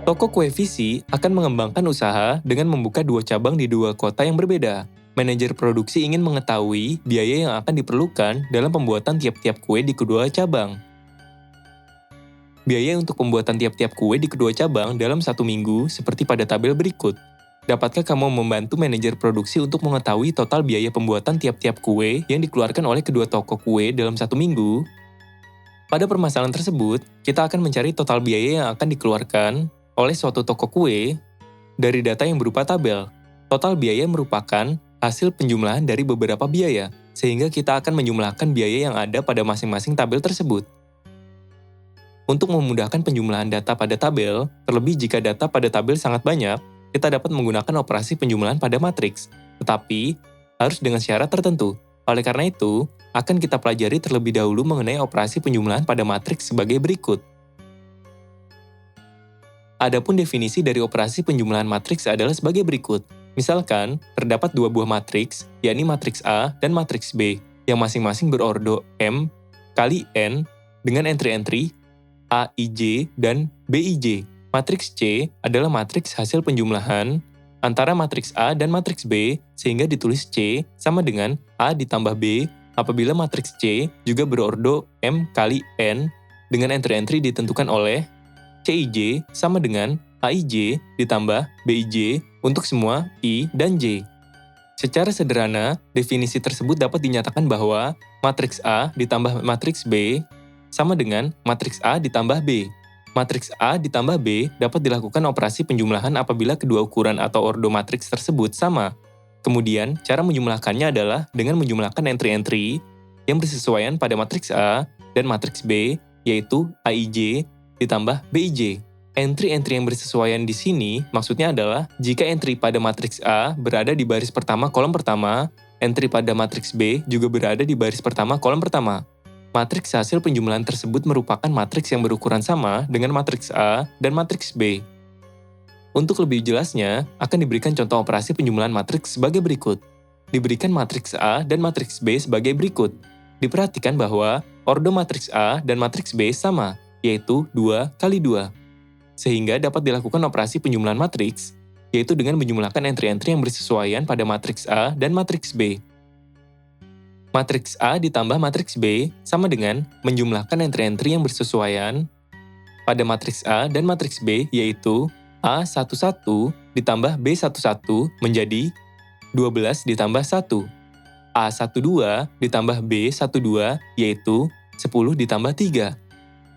Toko kue Visi akan mengembangkan usaha dengan membuka 2 cabang di 2 kota yang berbeda. Manajer produksi ingin mengetahui biaya yang akan diperlukan dalam pembuatan tiap-tiap kue di kedua cabang. Biaya untuk pembuatan tiap-tiap kue di kedua cabang dalam 1 minggu seperti pada tabel berikut. Dapatkah kamu membantu manajer produksi untuk mengetahui total biaya pembuatan tiap-tiap kue yang dikeluarkan oleh kedua toko kue dalam 1 minggu? Pada permasalahan tersebut, kita akan mencari total biaya yang akan dikeluarkan oleh suatu toko kue dari data yang berupa tabel. Total biaya merupakan hasil penjumlahan dari beberapa biaya, sehingga kita akan menjumlahkan biaya yang ada pada masing-masing tabel tersebut. Untuk memudahkan penjumlahan data pada tabel, terlebih jika data pada tabel sangat banyak, kita dapat menggunakan operasi penjumlahan pada matriks, tetapi harus dengan syarat tertentu. Oleh karena itu, akan kita pelajari terlebih dahulu mengenai operasi penjumlahan pada matriks sebagai berikut. Adapun definisi dari operasi penjumlahan matriks adalah sebagai berikut. Misalkan, terdapat 2 buah matriks, yakni matriks A dan matriks B, yang masing-masing berordo M kali N dengan entry-entry A, I, J, dan B, I, J. Matriks C adalah matriks hasil penjumlahan antara matriks A dan matriks B, sehingga ditulis C sama dengan A ditambah B apabila matriks C juga berordo M kali N dengan entry-entry ditentukan oleh Cij sama dengan Aij ditambah Bij untuk semua I dan J. Secara sederhana, definisi tersebut dapat dinyatakan bahwa matriks A ditambah matriks B sama dengan matriks A ditambah B. Matriks A ditambah B dapat dilakukan operasi penjumlahan apabila kedua ukuran atau ordo matriks tersebut sama. Kemudian, cara menjumlahkannya adalah dengan menjumlahkan entry-entry yang bersesuaian pada matriks A dan matriks B, yaitu Aij ditambah Bij. Entry-entry yang bersesuaian di sini maksudnya adalah jika entry pada matriks A berada di baris pertama kolom pertama, entry pada matriks B juga berada di baris pertama kolom pertama. Matriks hasil penjumlahan tersebut merupakan matriks yang berukuran sama dengan matriks A dan matriks B. Untuk lebih jelasnya, akan diberikan contoh operasi penjumlahan matriks sebagai berikut. Diberikan matriks A dan matriks B sebagai berikut. Diperhatikan bahwa ordo matriks A dan matriks B sama, yaitu 2 kali 2. Sehingga dapat dilakukan operasi penjumlahan matriks, yaitu dengan menjumlahkan entry-entry yang bersesuaian pada matriks A dan matriks B. Matriks A ditambah matriks B sama dengan menjumlahkan entry-entry yang bersesuaian pada matriks A dan matriks B, yaitu A11 ditambah B11 menjadi 12 ditambah 1. A12 ditambah B12 yaitu 10 ditambah 3.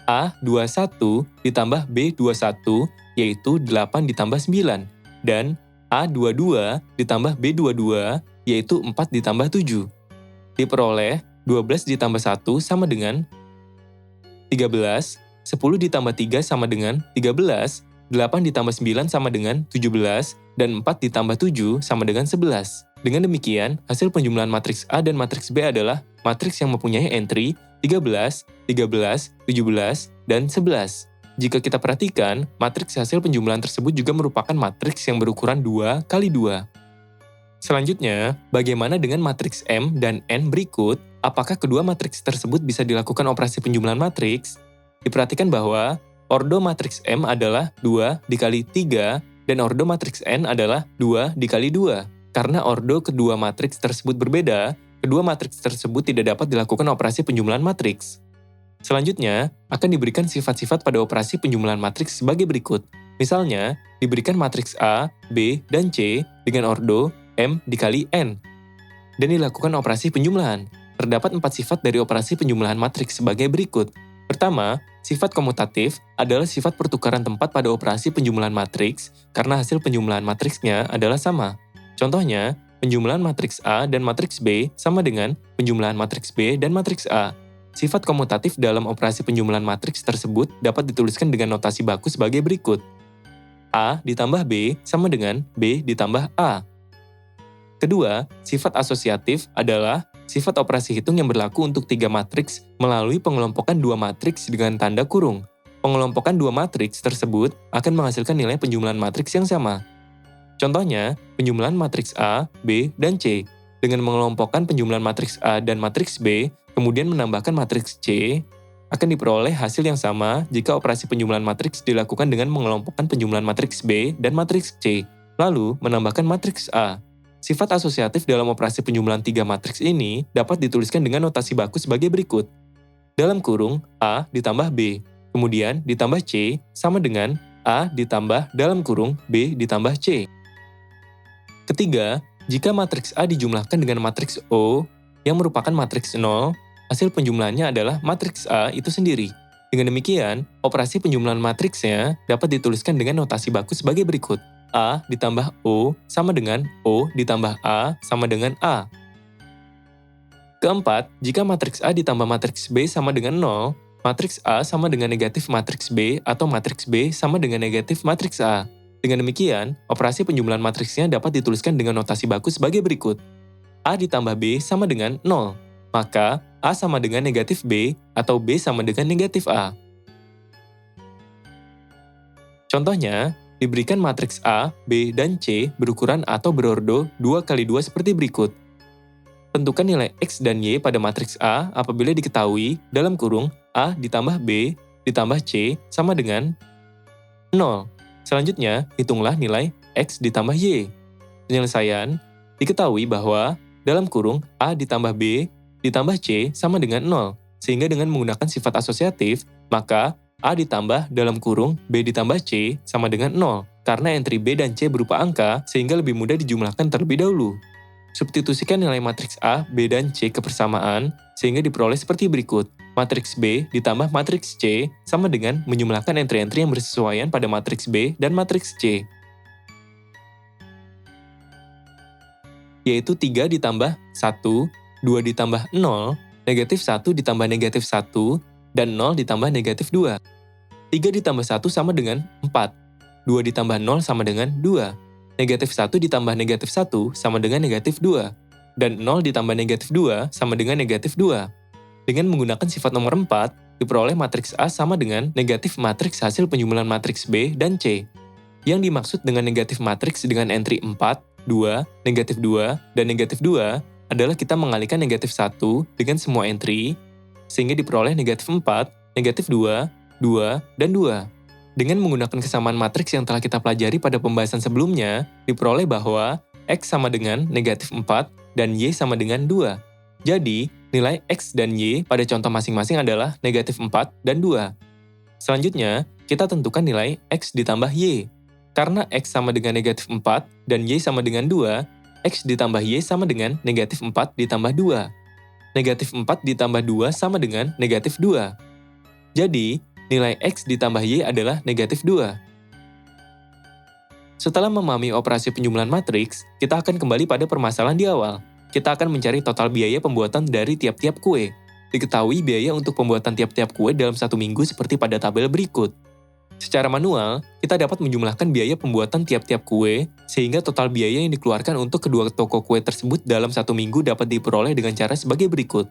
A21 ditambah B21 yaitu 8 ditambah 9. Dan A22 ditambah B22 yaitu 4 ditambah 7. Diperoleh 12 ditambah 1 sama dengan 13, 10 ditambah 3 sama dengan 13, 8 ditambah 9 sama dengan 17, dan 4 ditambah 7 sama dengan 11. Dengan demikian, hasil penjumlahan matriks A dan matriks B adalah matriks yang mempunyai entry 13, 13, 17, dan 11. Jika kita perhatikan, matriks hasil penjumlahan tersebut juga merupakan matriks yang berukuran 2 kali 2. Selanjutnya, bagaimana dengan matriks M dan N berikut? Apakah kedua matriks tersebut bisa dilakukan operasi penjumlahan matriks? Diperhatikan bahwa ordo matriks M adalah 2 dikali 3 dan ordo matriks N adalah 2 dikali 2. Karena ordo kedua matriks tersebut berbeda, kedua matriks tersebut tidak dapat dilakukan operasi penjumlahan matriks. Selanjutnya, akan diberikan sifat-sifat pada operasi penjumlahan matriks sebagai berikut. Misalnya, diberikan matriks A, B, dan C dengan ordo M dikali N, dan dilakukan operasi penjumlahan. Terdapat 4 sifat dari operasi penjumlahan matriks sebagai berikut. Pertama, sifat komutatif adalah sifat pertukaran tempat pada operasi penjumlahan matriks karena hasil penjumlahan matriksnya adalah sama. Contohnya, penjumlahan matriks A dan matriks B sama dengan penjumlahan matriks B dan matriks A. Sifat komutatif dalam operasi penjumlahan matriks tersebut dapat dituliskan dengan notasi baku sebagai berikut. A ditambah B sama dengan B ditambah A. Kedua, sifat asosiatif adalah sifat operasi hitung yang berlaku untuk 3 matriks melalui pengelompokan 2 matriks dengan tanda kurung. Pengelompokan 2 matriks tersebut akan menghasilkan nilai penjumlahan matriks yang sama. Contohnya, penjumlahan matriks A, B, dan C. Dengan mengelompokkan penjumlahan matriks A dan matriks B, kemudian menambahkan matriks C, akan diperoleh hasil yang sama jika operasi penjumlahan matriks dilakukan dengan mengelompokkan penjumlahan matriks B dan matriks C, lalu menambahkan matriks A. Sifat asosiatif dalam operasi penjumlahan tiga matriks ini dapat dituliskan dengan notasi baku sebagai berikut. Dalam kurung, A ditambah B, kemudian ditambah C sama dengan A ditambah dalam kurung B ditambah C. Ketiga, jika matriks A dijumlahkan dengan matriks O yang merupakan matriks 0, hasil penjumlahannya adalah matriks A itu sendiri. Dengan demikian, operasi penjumlahan matriksnya dapat dituliskan dengan notasi baku sebagai berikut. A ditambah O sama dengan O ditambah A sama dengan A. Keempat, jika matriks A ditambah matriks B sama dengan 0, matriks A sama dengan negatif matriks B atau matriks B sama dengan negatif matriks A. Dengan demikian, operasi penjumlahan matriksnya dapat dituliskan dengan notasi baku sebagai berikut. A ditambah B sama dengan 0, maka A sama dengan negatif B atau B sama dengan negatif A. Contohnya, diberikan matriks A, B, dan C berukuran atau berordo 2x2 seperti berikut. Tentukan nilai X dan Y pada matriks A apabila diketahui dalam kurung A ditambah B ditambah C sama dengan 0. Selanjutnya, hitunglah nilai X ditambah Y. Penyelesaian, diketahui bahwa dalam kurung A ditambah B ditambah C sama dengan 0, sehingga dengan menggunakan sifat asosiatif, maka A ditambah dalam kurung B ditambah C sama dengan 0, karena entry B dan C berupa angka sehingga lebih mudah dijumlahkan terlebih dahulu. Substitusikan nilai matriks A, B, dan C ke persamaan sehingga diperoleh seperti berikut. Matriks B ditambah matriks C sama dengan menjumlahkan entry-entry yang bersesuaian pada matriks B dan matriks C, yaitu 3 ditambah 1, 2 ditambah 0, negatif 1 ditambah negatif 1, dan 0 ditambah negatif 2. 3 ditambah 1 sama dengan 4. 2 ditambah 0 sama dengan 2. Negatif 1 ditambah negatif 1 sama dengan negatif 2. Dan 0 ditambah negatif 2 sama dengan negatif 2. Dengan menggunakan sifat nomor 4, diperoleh matriks A sama dengan negatif matriks hasil penjumlahan matriks B dan C. Yang dimaksud dengan negatif matriks dengan entry 4, 2, negatif 2, dan negatif 2 adalah kita mengalihkan negatif 1 dengan semua entry, sehingga diperoleh negatif 4, negatif 2, 2, dan 2. Dengan menggunakan kesamaan matriks yang telah kita pelajari pada pembahasan sebelumnya, diperoleh bahwa X sama dengan negatif 4 dan Y sama dengan 2. Jadi, nilai X dan Y pada contoh masing-masing adalah negatif 4 dan 2. Selanjutnya, kita tentukan nilai X ditambah Y. Karena X sama dengan negatif 4 dan Y sama dengan 2, X ditambah Y sama dengan negatif 4 ditambah 2. Negatif 4 ditambah 2 sama dengan negatif 2. Jadi, nilai X ditambah Y adalah negatif 2. Setelah memahami operasi penjumlahan matriks, kita akan kembali pada permasalahan di awal. Kita akan mencari total biaya pembuatan dari tiap-tiap kue. Diketahui biaya untuk pembuatan tiap-tiap kue dalam satu minggu seperti pada tabel berikut. Secara manual, kita dapat menjumlahkan biaya pembuatan tiap-tiap kue, sehingga total biaya yang dikeluarkan untuk kedua toko kue tersebut dalam satu minggu dapat diperoleh dengan cara sebagai berikut.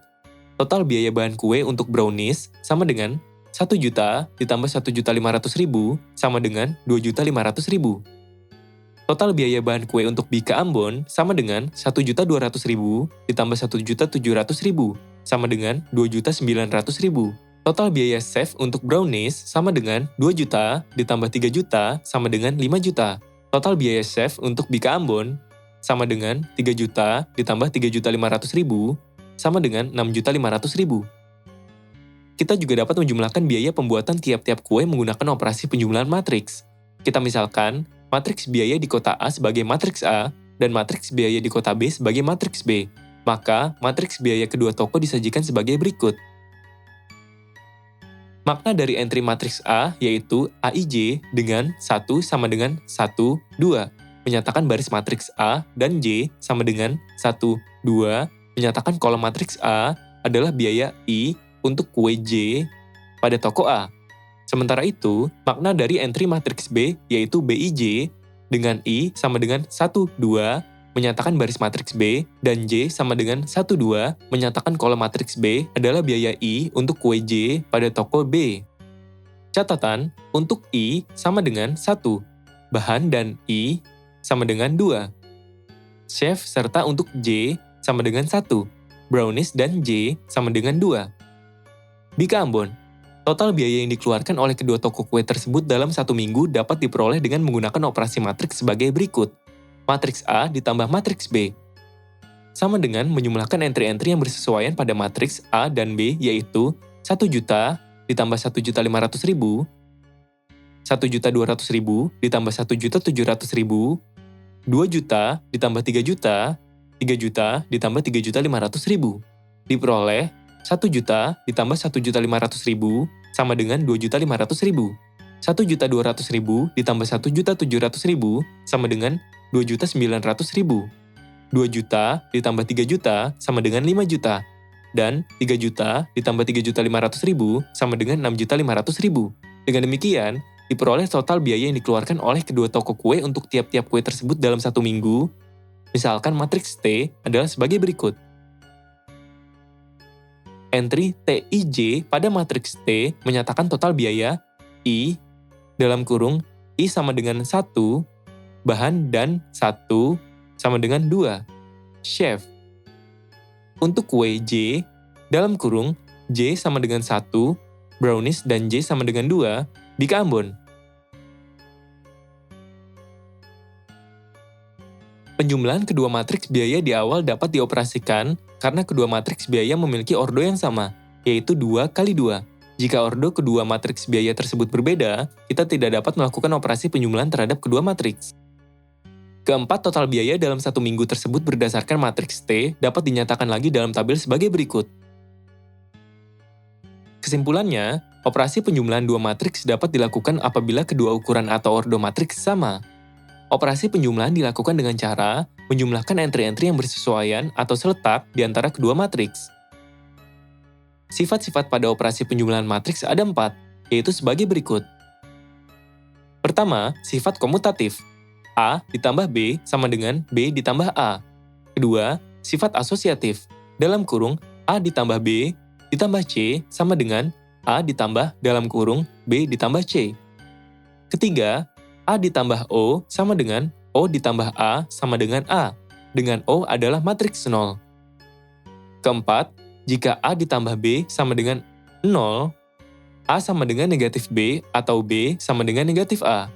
Total biaya bahan kue untuk brownies sama dengan 1 juta ditambah 1.500.000 sama dengan 2.500.000. Total biaya bahan kue untuk Bika Ambon sama dengan 1.200.000 ditambah 1.700.000 sama dengan 2.900.000. Total biaya chef untuk brownies sama dengan 2 juta ditambah 3 juta sama dengan 5 juta. Total biaya chef untuk Bika Ambon sama dengan 3 juta ditambah 3.500.000 sama dengan 6.500.000. Kita juga dapat menjumlahkan biaya pembuatan tiap-tiap kue menggunakan operasi penjumlahan matriks. Kita misalkan, matriks biaya di kota A sebagai matriks A dan matriks biaya di kota B sebagai matriks B. Maka, matriks biaya kedua toko disajikan sebagai berikut. Makna dari entry matriks A yaitu AIJ dengan 1 sama dengan 1, 2, menyatakan baris matriks A dan J sama dengan 1, 2, menyatakan kolom matriks A adalah biaya I untuk kue J pada toko A. Sementara itu, makna dari entry matriks B yaitu BIJ dengan I sama dengan 1, 2, menyatakan baris matriks B, dan J sama dengan 1, 2, menyatakan kolom matriks B adalah biaya I untuk kue J pada toko B. Catatan, untuk I sama dengan 1, bahan dan I sama dengan 2. Chef serta untuk J sama dengan 1, brownies dan J sama dengan 2. Bika Ambon, Total biaya yang dikeluarkan oleh kedua toko kue tersebut dalam satu minggu dapat diperoleh dengan menggunakan operasi matriks sebagai berikut. Matriks A ditambah matriks B. Sama dengan menjumlahkan entry-entry yang bersesuaian pada matriks A dan B, yaitu 1 juta ditambah 1.500.000, 1.200.000 ditambah 1.700.000, 2 juta ditambah 3 juta, 3 juta ditambah 3.500.000. Diperoleh 1 juta ditambah 1.500.000 sama dengan 2.500.000. 1.200.000 ditambah 1.700.000 sama dengan 2.900.000. 2 juta ditambah 3 juta sama dengan 5 juta. Dan 3 juta ditambah 3.500.000 sama dengan 6.500.000. Dengan demikian, diperoleh total biaya yang dikeluarkan oleh kedua toko kue untuk tiap-tiap kue tersebut dalam satu minggu. Misalkan matriks T adalah sebagai berikut. Entry TIJ pada matriks T menyatakan total biaya I dalam kurung I sama dengan 1, bahan dan 1 sama dengan 2, chef. Untuk kue J, dalam kurung J sama dengan 1, brownies dan J sama dengan 2, Bika Ambon. Penjumlahan kedua matriks biaya di awal dapat dioperasikan karena kedua matriks biaya memiliki ordo yang sama, yaitu 2 kali 2. Jika ordo kedua matriks biaya tersebut berbeda, kita tidak dapat melakukan operasi penjumlahan terhadap kedua matriks. Keempat, total biaya dalam satu minggu tersebut berdasarkan matriks T dapat dinyatakan lagi dalam tabel sebagai berikut. Kesimpulannya, operasi penjumlahan dua matriks dapat dilakukan apabila kedua ukuran atau ordo matriks sama. Operasi penjumlahan dilakukan dengan cara menjumlahkan entry-entry yang bersesuaian atau seletak di antara kedua matriks. Sifat-sifat pada operasi penjumlahan matriks ada 4, yaitu sebagai berikut. Pertama, sifat komutatif. A ditambah B sama dengan B ditambah A. Kedua, sifat asosiatif. Dalam kurung, A ditambah B ditambah C sama dengan A ditambah dalam kurung B ditambah C. Ketiga, A ditambah O sama dengan O ditambah A sama dengan A, dengan O adalah matriks 0. Keempat, jika A ditambah B sama dengan 0, A sama dengan negatif B atau B sama dengan negatif A.